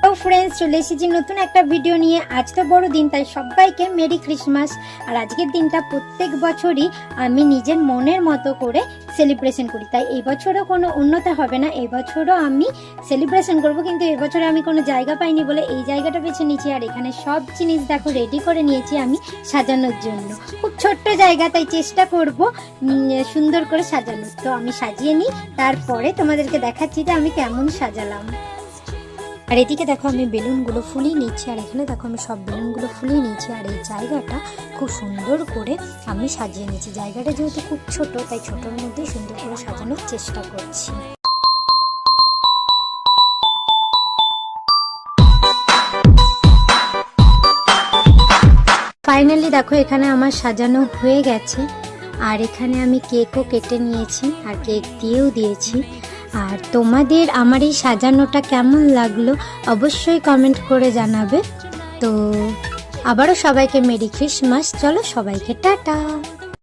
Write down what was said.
তো ফ্রেন্ডস, চলে এসেছি নতুন একটা ভিডিও নিয়ে। আজ তো বড় দিন, তাই সবাইকে মেরি ক্রিসমাস। আর আজকের দিনটা প্রত্যেক বছরই আমি নিজের মনের মতো করে সেলিব্রেশন করি, তাই এই বছরও কোনো উন্নতি হবে না। এই বছরও আমি সেলিব্রেশন করব, কিন্তু এই বছরে আমি কোনো জায়গা পাইনি বলে এই জায়গাটা বেছে নিয়েছি। আর এখানে সব জিনিস দেখো রেডি করে নিয়েছি আমি সাজানোর জন্য। খুব ছোট্ট জায়গা, তাই চেষ্টা করব সুন্দর করে সাজানোর। তো আমি সাজিয়ে নিই, তারপরে তোমাদেরকে দেখাচ্ছি যে আমি কেমন সাজালাম। আর এদিকে দেখো আমি বেলুনগুলো ফুলিয়ে নিচ্ছি, আর এখানে দেখো আমি সব বেলুনগুলো ফুলিয়ে নিচ্ছি। আর এই জায়গাটা খুব সুন্দর করে আমি সাজিয়ে নিচ্ছি। জায়গাটা যেহেতু খুব ছোট, তাই ছোটোর মধ্যেই সুন্দর করে সাজানোর চেষ্টা করছি। ফাইনালি দেখো এখানে আমার সাজানো হয়ে গেছে। আর এখানে আমি কেকও কেটে নিয়েছি, আর কেক দিয়েও দিয়েছি। আর তোমাদের আমার এই সাজানোটা কেমন লাগলো অবশ্যই কমেন্ট করে জানাবে। তো আবারও সবাইকে মেরি ক্রিসমাস। চলো সবাইকে টাটা।